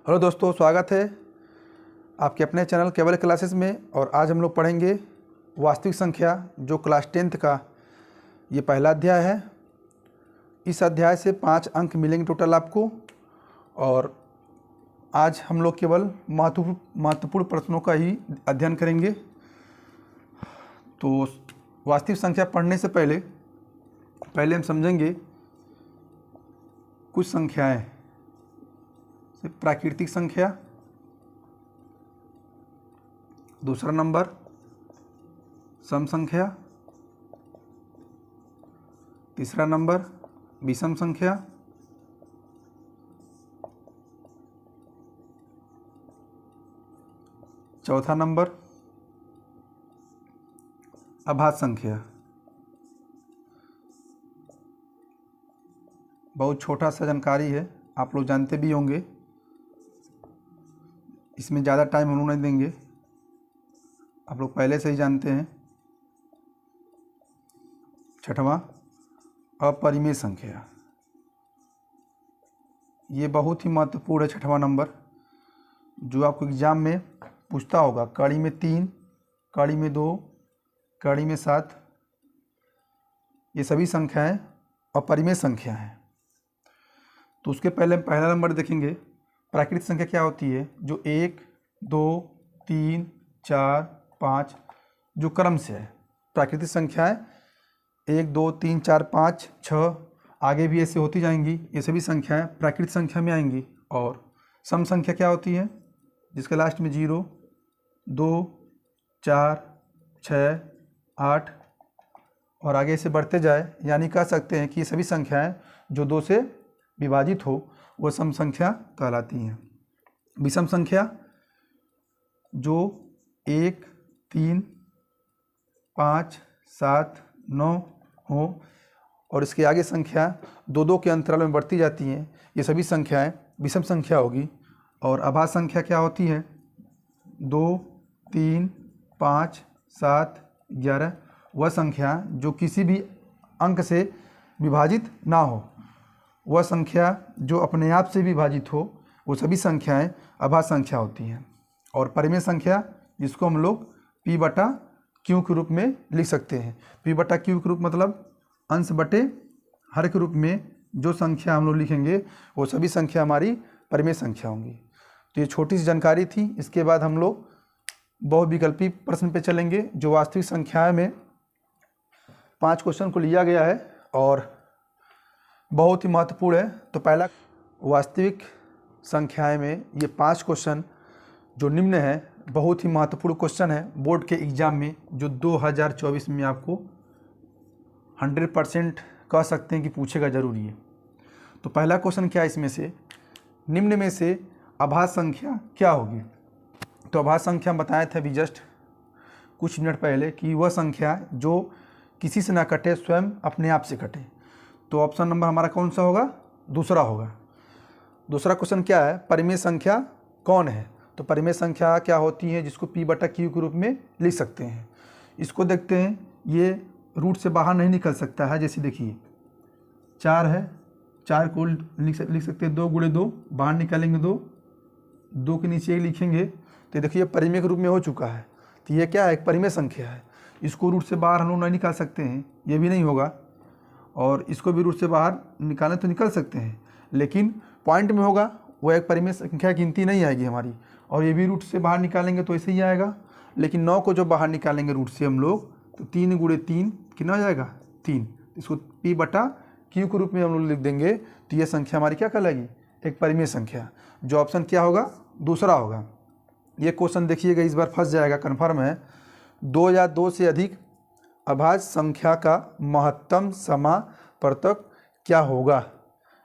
Hello दोस्तों, स्वागत है आपके अपने चैनल केवल क्लासेस में। और आज हम लोग पढ़ेंगे वास्तविक संख्या, जो क्लास 10th का ये पहला अध्याय है। इस अध्याय से 5 अंक मिलेंगे टोटल आपको। और आज हम लोग केवल महत्वपूर्ण प्रश्नों का ही अध्ययन करेंगे। तो वास्तविक संख्या पढ़ने से पहले हम समझेंगे कुछ संख्याएं। प्राकृतिक संख्या, दूसरा नंबर सम संख्या, तीसरा नंबर विषम संख्या, चौथा नंबर अभाज्य संख्या। बहुत छोटा सा जानकारी है, आप लोग जानते भी होंगे, इसमें ज़्यादा टाइम हम लोग नहीं देंगे, आप लोग पहले से ही जानते हैं। छठवां अपरिमेय संख्या, ये बहुत ही महत्वपूर्ण है। छठवां नंबर जो आपको एग्जाम में पूछता होगा, कड़ी में 3, कड़ी में 2, कड़ी में 7, ये सभी संख्याएं अपरिमेय संख्या हैं। तो उसके पहले हम पहला नंबर देखेंगे। प्राकृतिक संख्या क्या होती है? जो 1, 2, 3, 4, 5 जो क्रम से है। प्राकृतिक संख्याएं 1, 2, 3, 4, 5, 6 आगे भी ऐसे होती जाएंगी। ये सभी संख्याएं प्राकृतिक संख्या में आएंगी। और सम संख्या क्या होती है? जिसके लास्ट में 0, 2, 4, 6, 8 और आगे से बढ़ते जाए, यानी कह सकते हैं कि ये सभी संख्याएं जो 2 से विभाजित हो वह सम संख्या कहलाती हैं। विषम संख्या जो 1, 3, 5, 7, 9 हो और इसके आगे संख्या 2-2 के अंतराल में बढ़ती जाती हैं, ये सभी संख्याएं विषम संख्या होगी। और अभाज्य संख्या क्या होती है? 2, 3, 5, 7, 11 वह संख्या जो किसी भी अंक से विभाजित ना हो, वह संख्या जो अपने आप से विभाजित हो, वो सभी संख्याएं अभाज्य संख्या होती हैं। और परिमेय संख्या जिसको हम लोग P/Q के रूप में लिख सकते हैं। P/Q के रूप मतलब अंश बटे हर के रूप में जो संख्या हम लोग लिखेंगे वो सभी संख्या हमारी परिमेय संख्या होंगी। तो ये छोटी सी जानकारी थी। इसके बाद हम लोग बहुविकल्पी प्रश्न पे चलेंगे, जो वास्तविक संख्याएं में 5 क्वेश्चन को लिया गया है और बहुत ही महत्वपूर्ण है। तो पहला, वास्तविक संख्याएं में ये 5 क्वेश्चन जो निम्न है, बहुत ही महत्वपूर्ण क्वेश्चन है बोर्ड के एग्ज़ाम में, जो 2024 में आपको 100% कह सकते हैं कि पूछेगा जरूरी है। तो पहला क्वेश्चन क्या है इसमें से? निम्न में से अभाज्य संख्या क्या होगी? तो अभाज्य संख्या बताए थे अभी जस्ट कुछ मिनट पहले कि वह संख्या जो किसी से ना कटे, स्वयं अपने आप से कटे। तो ऑप्शन नंबर हमारा कौन सा होगा? दूसरा होगा। दूसरा क्वेश्चन क्या है? परिमेय संख्या कौन है? तो परिमेय संख्या क्या होती है जिसको P/Q के रूप में लिख सकते हैं। इसको देखते हैं, ये रूट से बाहर नहीं निकल सकता है। जैसे देखिए 4 है, 4 को लिख सकते हैं 2 × 2, बाहर निकालेंगे 2, 2 के नीचे 1 लिखेंगे, तो देखिए परिमेय के रूप में हो चुका है। तो ये क्या है? एक परिमेय संख्या है। इसको रूट से बाहर हम लोग नहीं निकाल सकते हैं, ये भी नहीं होगा। और इसको भी रूट से बाहर निकालें तो निकल सकते हैं, लेकिन पॉइंट में होगा, वो एक परिमेय संख्या गिनती नहीं आएगी हमारी। और ये भी रूट से बाहर निकालेंगे तो ऐसे ही आएगा। लेकिन 9 को जो बाहर निकालेंगे रूट से हम लोग, तो 3 × 3 कितना हो जाएगा? 3। इसको P/Q के रूप में हम लोग लिख देंगे, तो ये संख्या हमारी क्या कहलाएगी? एक परिमेय संख्या। जो ऑप्शन क्या होगा? दूसरा होगा। ये क्वेश्चन देखिएगा, इस बार फंस जाएगा, कन्फर्म है। 2 या 2 से अधिक अभाज्य संख्या का महत्तम समापवर्तक क्या होगा?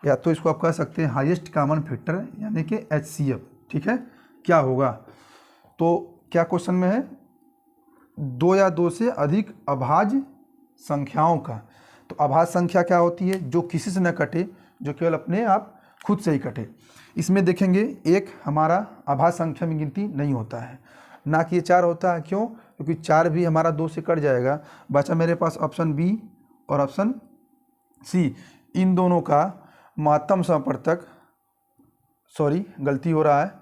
या तो इसको आप कह सकते हैं हाईएस्ट कॉमन फैक्टर, यानी कि HCF। ठीक है, क्या होगा? तो क्या क्वेश्चन में है? 2 या 2 से अधिक अभाज्य संख्याओं का। तो अभाज्य संख्या क्या होती है? जो किसी से न कटे, जो केवल अपने आप खुद से ही कटे। इसमें देखेंगे एक हमारा अभाज्य संख्या में गिनती नहीं होता है, ना कि ये 4 होता है। क्यों? क्योंकि 4 भी हमारा 2 से कट जाएगा। बचा मेरे पास ऑप्शन बी और ऑप्शन सी। इन दोनों का महत्तम समापवर्तक सॉरी गलती हो रहा है,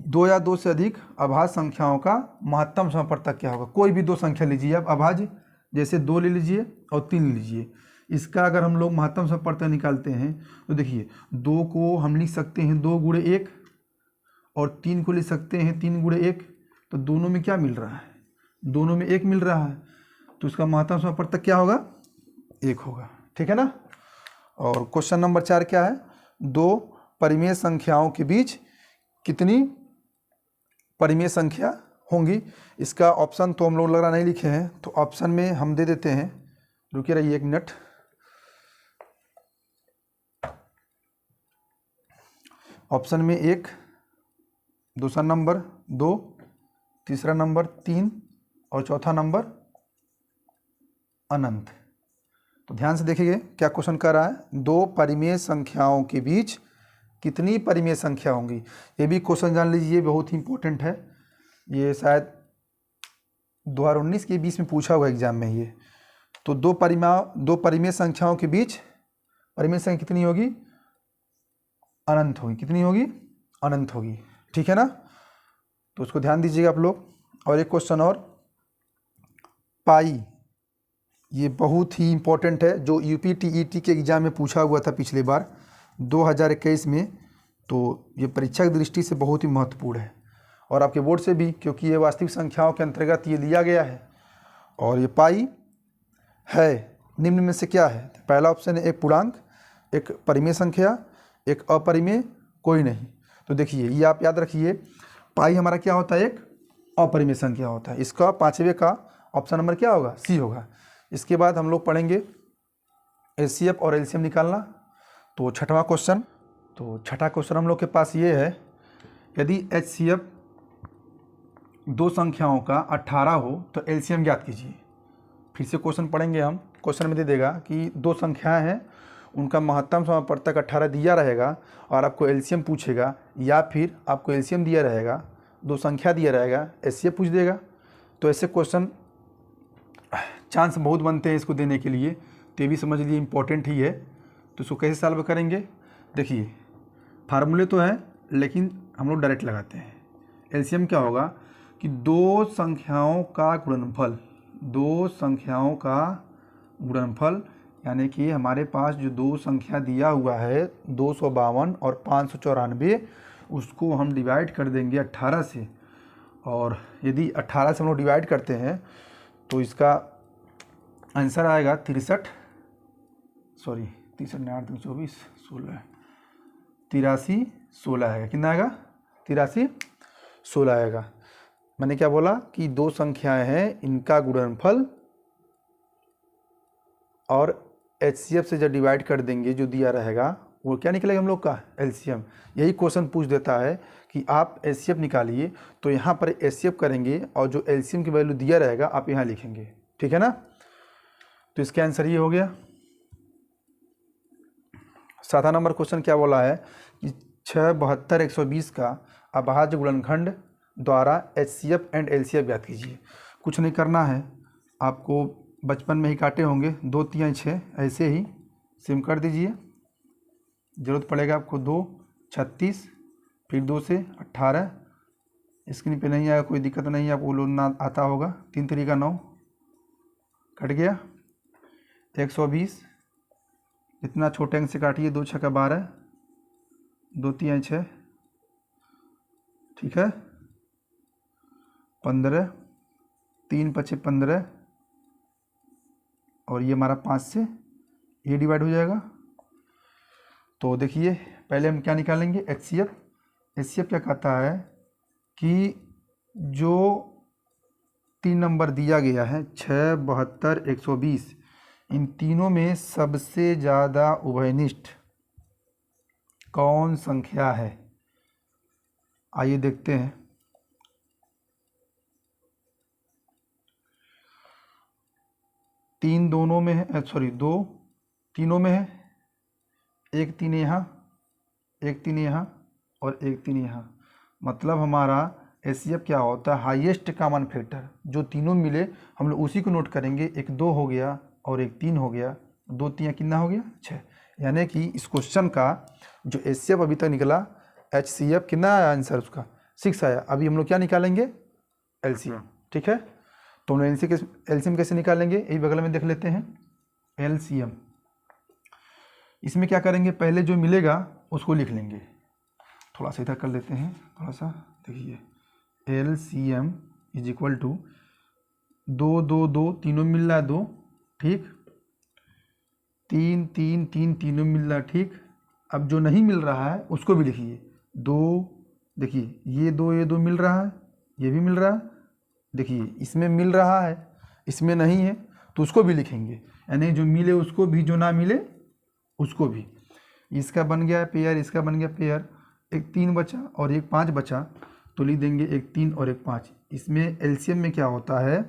2 या 2 से अधिक अभाज्य संख्याओं का महत्तम समपवर्तक क्या होगा। कोई भी 2 संख्या लीजिए आप अभाज्य, जैसे 2 ले लीजिए और 3 ले लीजिए। इसका अगर हम लोग महत्तम समपवर्तक निकालते हैं तो देखिए 2 को हम लिख सकते हैं 2 गुणे 1 और 3 को लिख सकते हैं 3 गुणे 1। तो दोनों में क्या मिल रहा है, दोनों में 1 मिल रहा है, तो इसका महत्तम समपवर्तक क्या होगा, 1 होगा। ठीक है ना। और क्वेश्चन नंबर 4 क्या है, 2 परिमेय संख्याओं के बीच कितनी परिमेय संख्या होंगी। इसका ऑप्शन तो हम लोग लग रहा नहीं लिखे हैं, तो ऑप्शन में हम दे देते हैं, रुकिए रहिए 1 मिनट। ऑप्शन में 1, दूसरा नंबर 2, तीसरा नंबर 3 और चौथा नंबर अनंत। तो ध्यान से देखिए क्या क्वेश्चन कर रहा है, 2 परिमेय संख्याओं के बीच कितनी परिमेय संख्या होंगी। ये भी क्वेश्चन जान लीजिए, बहुत ही इंपॉर्टेंट है, ये शायद 2019 के 20 में पूछा हुआ एग्जाम में ये। तो 2 परिमेय संख्याओं के बीच परिमेय संख्या कितनी होगी, अनंत होगी। कितनी होगी, अनंत होगी। ठीक है ना, तो उसको ध्यान दीजिएगा आप लोग। और एक क्वेश्चन और, पाई, ये बहुत ही इंपॉर्टेंट है, जो यूपी टीईटी के एग्जाम में पूछा हुआ था पिछली बार 2021 में। तो ये परीक्षा की दृष्टि से बहुत ही महत्वपूर्ण है और आपके बोर्ड से भी, क्योंकि ये वास्तविक संख्याओं के अंतर्गत ये लिया गया है। और ये पाई है निम्न में से क्या है। पहला ऑप्शन है एक पूर्णांक, एक परिमेय संख्या, एक अपरिमेय, कोई नहीं। तो देखिए ये आप याद रखिए, पाई हमारा क्या होता है, एक अपरिमेय संख्या होता है। इसका 5वें का ऑप्शन नंबर क्या होगा, सी होगा। इसके बाद हम लोग पढ़ेंगे एचसीएफ और एलसीएम निकालना। तो छठवां क्वेश्चन, तो छठा क्वेश्चन हम लोग के पास ये है, यदि एचसीएफ 2 संख्याओं का 18 हो तो एलसीएम ज्ञात कीजिए। फिर से क्वेश्चन पढ़ेंगे हम। क्वेश्चन में दे देगा कि 2 संख्याएं हैं, उनका महत्तम समपवर्तक 18 दिया रहेगा और आपको एलसीएम पूछेगा, या फिर आपको एलसीएम दिया रहेगा, 2 संख्या दिया रहेगा, एचसीएफ पूछ देगा। तो ऐसे क्वेश्चन चांस बहुत बनते हैं इसको देने के लिए, तो ये भी समझ लीजिए इंपॉर्टेंट ही है। तो इसको कैसे सॉल्व करेंगे, देखिए फार्मूले तो हैं लेकिन हम लोग डायरेक्ट लगाते हैं। एलसीएम क्या होगा कि 2 संख्याओं का गुणनफल, 2 संख्याओं का गुणनफल, यानी कि हमारे पास जो 2 संख्या दिया हुआ है 252 और 594, उसको हम डिवाइड कर देंगे 18 से। और यदि 18 से हम लोग डिवाइड करते हैं तो इसका आंसर आएगा 63 नहीं, 16 आएगा। कितना आएगा, 16 आएगा। मैंने क्या बोला कि 2 संख्याएं हैं, इनका गुणनफल और एचसीएफ से जब डिवाइड कर देंगे जो दिया रहेगा वो क्या निकलेगा हम लोग का, एलसीएम। यही क्वेश्चन पूछ देता है कि आप एचसीएफ निकालिए, तो यहाँ पर एचसीएफ करेंगे और जो एलसीएम की वैल्यू दिया रहेगा आप यहाँ लिखेंगे। ठीक है ना। तो इसका आंसर ये हो गया। 7वां नंबर क्वेश्चन क्या बोला है कि 6, 72, 120 का अभाज्य गुणनखंड द्वारा एचसीएफ एंड एलसीएफ ज्ञात कीजिए। कुछ नहीं करना है, आपको बचपन में ही काटे होंगे 2, 3, 6, ऐसे ही सिम कर दीजिए। ज़रूरत पड़ेगा आपको 2, 36, फिर 2 से 18। स्क्रीन पे नहीं आएगा, कोई दिक्कत नहीं, आपको लोना आता होगा। 3 तरीका 9 कट गया। 120 इतना छोटे अंक से काटिए, 2 6 12, 2 3 6, ठीक है, 15, 3 5 15, और ये हमारा 5 से ये डिवाइड हो जाएगा। तो देखिए पहले हम क्या निकालेंगे, एचसीएफ। एचसीएफ क्या कहता है कि जो 3 नंबर दिया गया है 6, 72, 120, इन तीनों में सबसे ज़्यादा उभयनिष्ठ कौन संख्या है। आइए देखते हैं। तीन दोनों में है, सॉरी 2 तीनों में है, 1 3 यहाँ, 1 3 यहाँ और 1 3 यहाँ। मतलब हमारा एचसीएफ क्या होता है, हाईएस्ट कॉमन फैक्टर। जो तीनों मिले हम लोग उसी को नोट करेंगे। 1 2 हो गया और 1 3 हो गया, 2 3 कितना हो गया, 6। यानी कि इस क्वेश्चन का जो एचसीएफ अभी तक निकला HCF कितना आया आंसर उसका 6 आया। अभी हम लोग क्या निकालेंगे LCM, ठीक है। तो हम LCM कैसे निकालेंगे, यही बगल में देख लेते हैं LCM। इसमें क्या करेंगे, पहले जो मिलेगा उसको लिख लेंगे। थोड़ा सा इधर कर लेते हैं, थोड़ा सा देखिए LCM इज इक्वल टू 2 2 2 तीनों मिल रहा है 2, ठीक, 3 3 3 तीनों मिल रहा है, ठीक। अब जो नहीं मिल रहा है उसको भी लिखिए 2, देखिए ये 2 मिल रहा है, ये भी मिल रहा है, देखिए इसमें मिल रहा है, इसमें नहीं है, तो उसको भी लिखेंगे, यानी जो मिले उसको भी, जो ना मिले उसको भी। इसका बन गया पेयर, इसका बन गया पेयर, एक 3 बचा और एक 5 बचा, तो लिख देंगे एक 3 और एक 5। इसमें LCM में क्या होता है,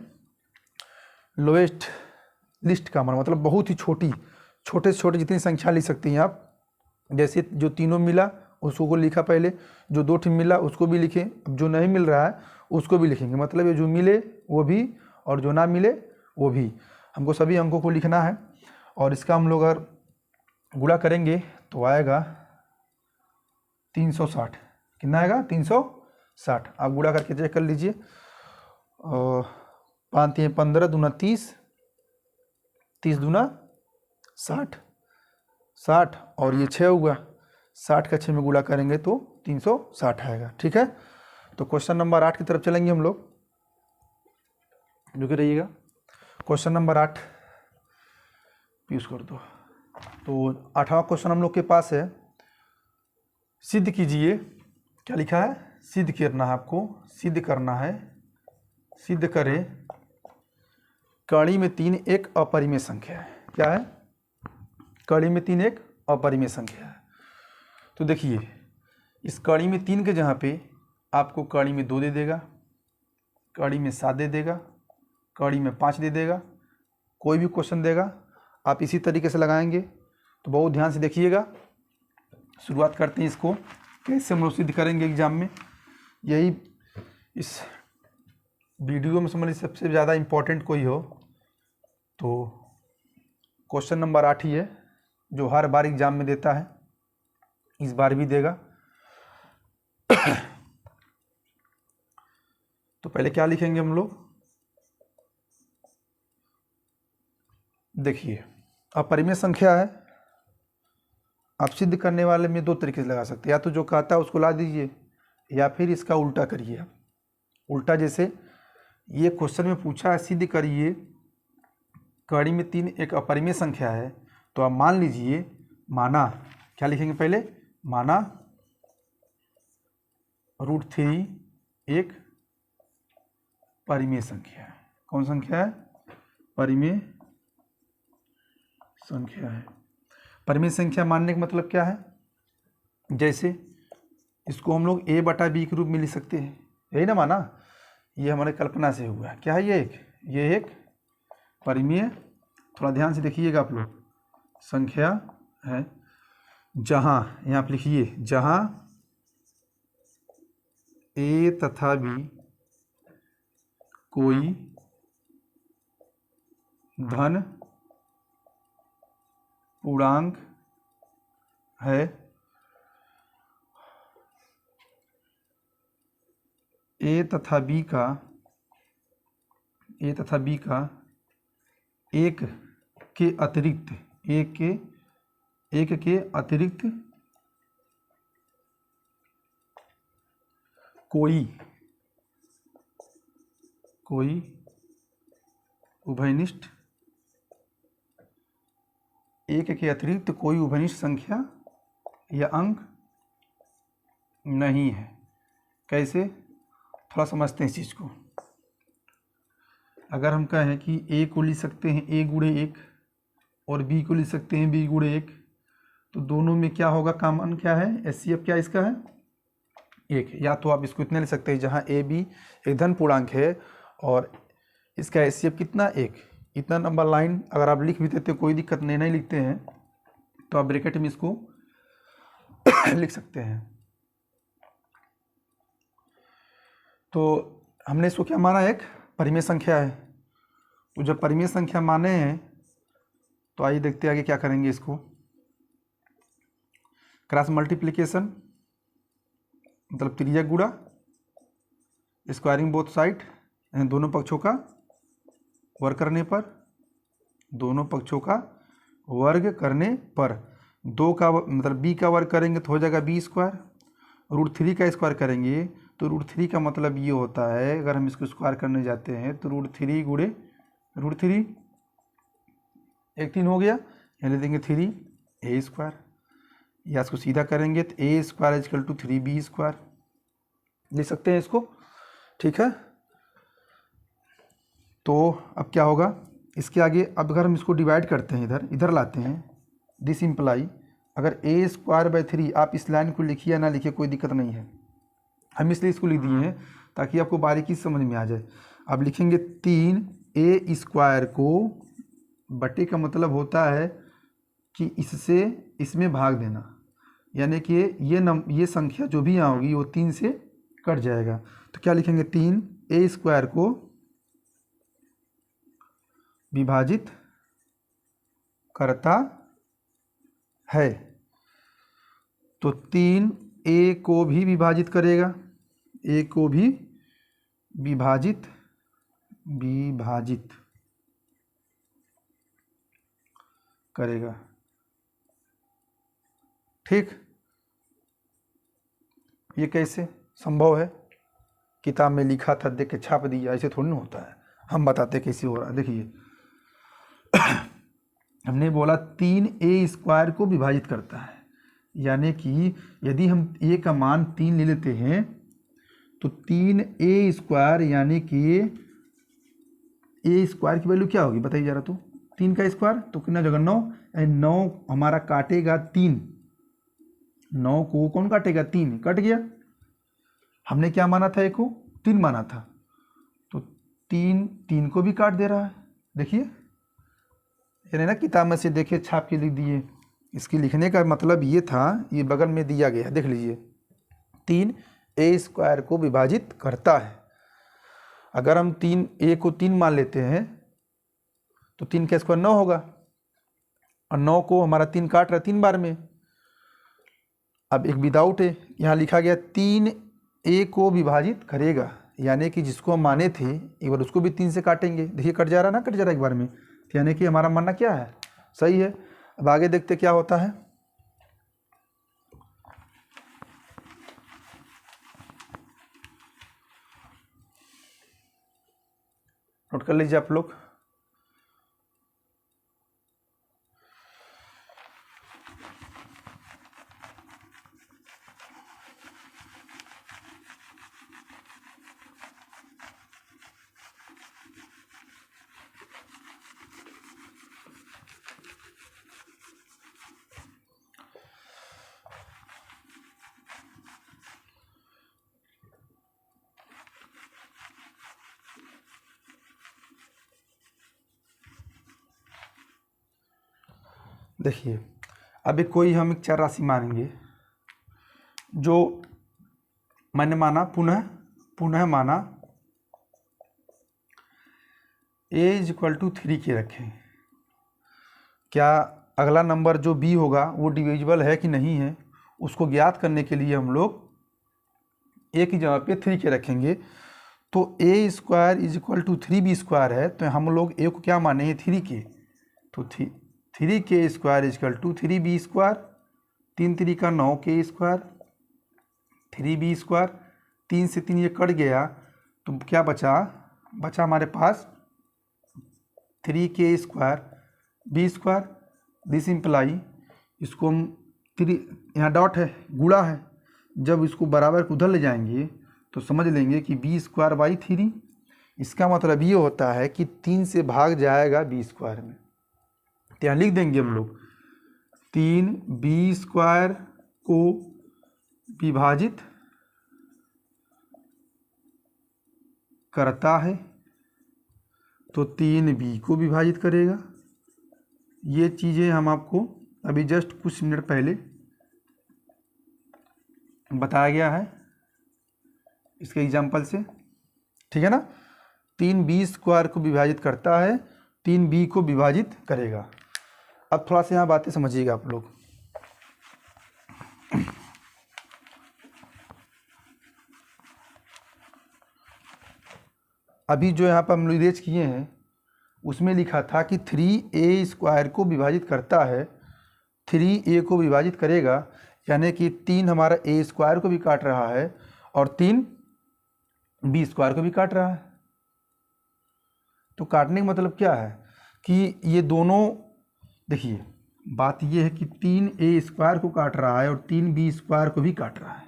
लोएस्ट लिस्ट का मतलब बहुत ही छोटे से छोटे जितनी संख्या लिख सकती हैं आप। जैसे जो तीनों मिला उसको को लिखा पहले, जो 2 ठीक मिला उसको भी लिखें, अब जो नहीं मिल रहा है उसको भी लिखेंगे, मतलब ये जो मिले वो भी और जो ना मिले वो भी, हमको सभी अंकों को लिखना है। और इसका हम लोग अगर गुणा करेंगे तो आएगा 360, कितना आएगा 360। आप गुणा करके चेक कर लीजिए, 5 3 15 दूना 30, 30 दूना 60, 60 और ये 6 हुआ, 60 का 6 में गुणा करेंगे तो 360 आएगा, ठीक है। तो क्वेश्चन नंबर 8 की तरफ चलेंगे हम लोग, रुके रहिएगा। क्वेश्चन नंबर 8 यूज कर दो। तो 8वां क्वेश्चन हम लोग के पास है, सिद्ध कीजिए, क्या लिखा है, सिद्ध करना है आपको, सिद्ध करना है, सिद्ध करें कड़ी में 3 एक अपरिमेय संख्या है। क्या है, कड़ी में 3 एक अपरिमेय संख्या है। तो देखिए इस कड़ी में 3 के जहाँ पे आपको कड़ी में 2 दे देगा, कड़ी में 7 दे देगा, कड़ी में 5 दे देगा, कोई भी क्वेश्चन देगा आप इसी तरीके से लगाएंगे। तो बहुत ध्यान से देखिएगा। शुरुआत करते हैं इसको, कैसे हम लोग सिद्ध करेंगे एग्जाम में। यही इस वीडियो में समझ सबसे ज़्यादा इम्पोर्टेंट कोई हो तो क्वेश्चन नंबर 8 ही है, जो हर बार एग्जाम में देता है, इस बार भी देगा। तो पहले क्या लिखेंगे हम लोग, देखिए अपरिमेय संख्या है, आप सिद्ध करने वाले में 2 तरीके से लगा सकते हैं, या तो जो कहता है उसको ला दीजिए, या फिर इसका उल्टा करिए आप। उल्टा जैसे ये क्वेश्चन में पूछा है सिद्ध करिए कड़ी में 3 एक अपरिमेय संख्या है, तो आप मान लीजिए, माना क्या लिखेंगे पहले, माना √3 एक परिमेय संख्या है। कौन संख्या है, परिमेय संख्या है। परिमेय संख्या मानने का मतलब क्या है, जैसे इसको हम लोग a/b के रूप में लिख सकते हैं, यही ना माना, ये हमारे कल्पना से हुआ है। क्या है ये एक परिमेय, थोड़ा ध्यान से देखिएगा आप लोग, संख्या है जहाँ, यहाँ आप लिखिए, जहाँ a तथा b कोई धन पूर्णांक है, a तथा b का एक के अतिरिक्त, एक के अतिरिक्त कोई उभयनिष्ठ, एक के अतिरिक्त कोई उभयनिष्ठ संख्या या अंक नहीं है। कैसे, थोड़ा समझते हैं इस चीज़ को। अगर हम कहें कि a को लिख सकते हैं a गुणे 1 और b को लिख सकते हैं b गुणे 1, तो दोनों में क्या होगा, कॉमन क्या है, HCF क्या इसका है, 1। या तो आप इसको इतना लिख सकते हैं, जहाँ a b एक धन पूर्णांक है और इसका HCF कितना, 1। इतना नंबर लाइन अगर आप लिख भी देते कोई दिक्कत नहीं लिखते हैं तो आप ब्रैकेट में इसको लिख सकते हैं। तो हमने इसको क्या माना, एक परिमेय संख्या है। तो जब परिमेय संख्या माने हैं तो आइए देखते हैं आगे क्या करेंगे। इसको क्रॉस मल्टीप्लिकेशन मतलब त्रिज्या गुणा स्क्वायरिंग बोथ साइड, यानी दोनों पक्षों का वर्ग करने पर, दोनों पक्षों का वर्ग करने पर 2 का मतलब b का वर्ग करेंगे तो हो जाएगा b स्क्वायर, √3 का स्क्वायर करेंगे तो √3 का मतलब ये होता है, अगर हम इसको स्क्वायर करने जाते हैं तो √3 गुणे √3 एक 3 हो गया, यहाँ ले देंगे 3a स्क्वायर, या इसको सीधा करेंगे तो a square equal to 3b square लिख सकते हैं इसको, ठीक है। तो अब क्या होगा इसके आगे, अब अगर हम इसको डिवाइड करते हैं इधर लाते हैं, दिस इम्प्लाई अगर a स्क्वायर बाई 3, आप इस लाइन को लिखिए या ना लिखिए कोई दिक्कत नहीं है, हम इसलिए इसको लिख दिए हैं ताकि आपको बारीकी समझ में आ जाए। अब लिखेंगे 3a स्क्वायर को बटे का मतलब होता है कि इससे इसमें भाग देना, यानी कि ये संख्या जो भी यहाँ होगी वो 3 से कट जाएगा, तो क्या लिखेंगे 3a स्क्वायर को विभाजित करता है, तो 3a को भी विभाजित करेगा, a को भी विभाजित करेगा, ठीक। ये कैसे संभव है, किताब में लिखा था देख के छाप दिया, ऐसे थोड़ी ना होता है, हम बताते कैसे हो रहा है। देखिए हमने बोला 3a स्क्वायर को विभाजित करता है, यानी कि यदि हम a का मान 3 ले लेते हैं तो 3a स्क्वायर यानी कि a स्क्वायर की वैल्यू क्या होगी बताइए जरा, तो 3 का स्क्वायर तो कितना जगह 9, 9 हमारा काटेगा 3, 9 को कौन काटेगा 3, कट गया। हमने क्या माना था, 1 को 3 माना था, तो 3 को भी काट दे रहा है, देखिए यानी ना किताब में से देखिए छाप के लिख दिए। इसके लिखने का मतलब ये था, ये बगल में दिया गया देख लीजिए, 3a स्क्वायर को विभाजित करता है। अगर हम 3a को 3 मान लेते हैं तो 3 का स्क्वायर 9 होगा, और 9 को हमारा 3 काट रहा है 3 बार में। अब एक विदाउट है, यहाँ लिखा गया 3a को विभाजित करेगा, यानी कि जिसको हम माने थे एक बार उसको भी 3 से काटेंगे, देखिए कट जा रहा ना, कट जा रहा एक बार में, तो यानी कि हमारा मानना क्या है, सही है। अब आगे देखते क्या होता है, नोट कर लीजिए आप लोग। देखिए अभी कोई हम एक चर राशि मानेंगे, जो मैंने माना पुनः माना a = 3 के रखें। क्या अगला नंबर जो b होगा वो डिविजिबल है कि नहीं है, उसको ज्ञात करने के लिए हम लोग a की जगह पे 3 के रखेंगे। तो a स्क्वायर = 3b स्क्वायर है, तो हम लोग a को क्या माने हैं 3 के, तो 3k स्क्वायर = 3b स्क्वायर, 3 3 का 9k स्क्वायर, 3b स्क्वायर, 3 से 3 ये कट गया, तो क्या बचा हमारे पास 3k square b square, this imply, इसको हम 3 यहाँ डॉट है गुणा है, जब इसको बराबर को उधर ले जाएंगे तो समझ लेंगे कि b स्क्वायर बाई 3, इसका मतलब ये होता है कि 3 से भाग जाएगा b स्क्वायर में, तो यहाँ लिख देंगे हम लोग 3b स्क्वायर को विभाजित करता है, तो 3b को विभाजित करेगा। ये चीज़ें हम आपको अभी जस्ट कुछ मिनट पहले बताया गया है इसके एग्जाम्पल से, ठीक है ना। 3b स्क्वायर को विभाजित करता है, 3b को विभाजित करेगा। अब थोड़ा सा यहाँ बातें समझिएगा आप लोग। अभी जो यहाँ पर हम लोग इरेज किए हैं उसमें लिखा था कि 3a² को विभाजित करता है, 3a को विभाजित करेगा, यानी कि 3 हमारा a² को भी काट रहा है और 3 b² को भी काट रहा है। तो काटने का मतलब क्या है कि ये दोनों, देखिए बात ये है कि 3a² को काट रहा है और 3b² को भी काट रहा है।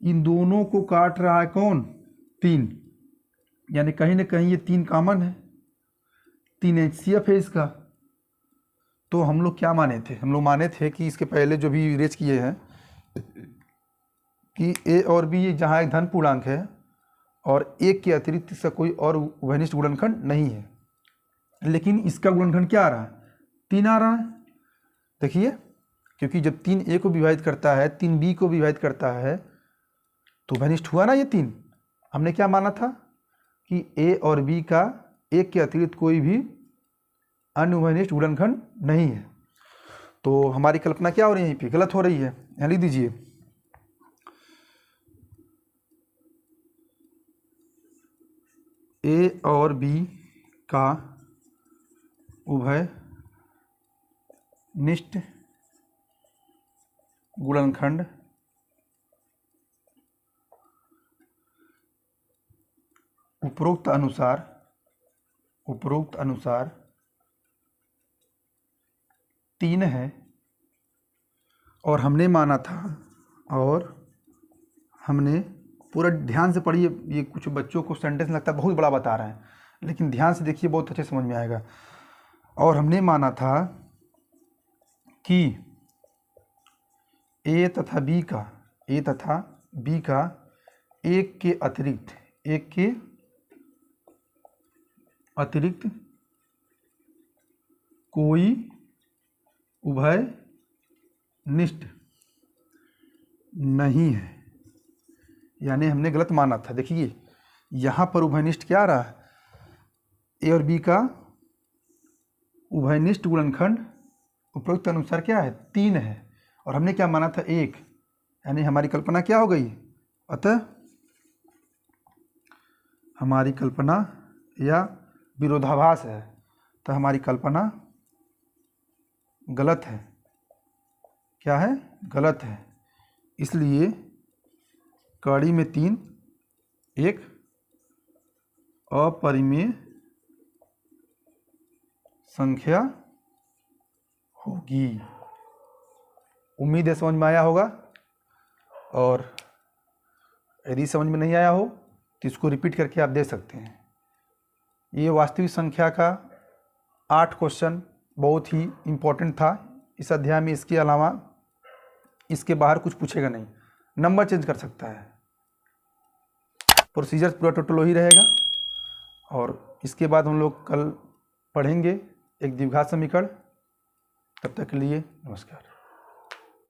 इन दोनों को काट रहा है कौन? 3, यानी कहीं ना कहीं ये 3 कॉमन है, 3 HCF है इसका। तो हम लोग क्या माने थे? हम लोग माने थे कि इसके पहले जो भी इरेज किए हैं कि a और b जहाँ एक धन पूर्णांक है और एक के अतिरिक्त इसका कोई और उभयनिष्ठ गुणनखंड नहीं है, लेकिन इसका गुणनखंड क्या आ रहा है? 3 आ रहा है। देखिए, क्योंकि जब 3a को विभाजित करता है, 3b को विभाजित करता है, तो उभयनिष्ठ हुआ ना ये 3। हमने क्या माना था कि a और b का एक के अतिरिक्त कोई भी अन्य उभयनिष्ठ गुणनखंड नहीं है। तो हमारी कल्पना क्या हो रही है? यहीं पे गलत हो रही है। यहाँ लिख दीजिए, a और b का उभयनिष्ठ गुणनखंड उपरोक्त अनुसार 3 है। और हमने माना था, और हमने पूरा ध्यान से पढ़िए, ये कुछ बच्चों को सेंटेंस लगता है बहुत बड़ा बता रहे हैं, लेकिन ध्यान से देखिए, बहुत अच्छे समझ में आएगा। और हमने माना था कि a तथा b का एक के अतिरिक्त कोई उभयनिष्ठ नहीं है, यानी हमने गलत माना था। देखिए यहाँ पर उभयनिष्ठ क्या आ रहा है? a और b का उभयनिष्ठ गुणनखंड उपरोक्त अनुसार क्या है? 3 है, और हमने क्या माना था? 1, यानी हमारी कल्पना क्या हो गई? अतः हमारी कल्पना या विरोधाभास है, तो हमारी कल्पना गलत है। क्या है? गलत है। इसलिए कड़ी में 3 एक अपरिमेय संख्या होगी। उम्मीद है समझ में आया होगा, और यदि समझ में नहीं आया हो तो इसको रिपीट करके आप दे सकते हैं। ये वास्तविक संख्या का 8 क्वेश्चन बहुत ही इम्पोर्टेंट था इस अध्याय में। इसके अलावा इसके बाहर कुछ पूछेगा नहीं, नंबर चेंज कर सकता है। प्रोसीजर पूरा टोटल वही रहेगा। और इसके बाद हम लोग कल पढ़ेंगे एक द्विघात समीकरण। तब तक के लिए नमस्कार।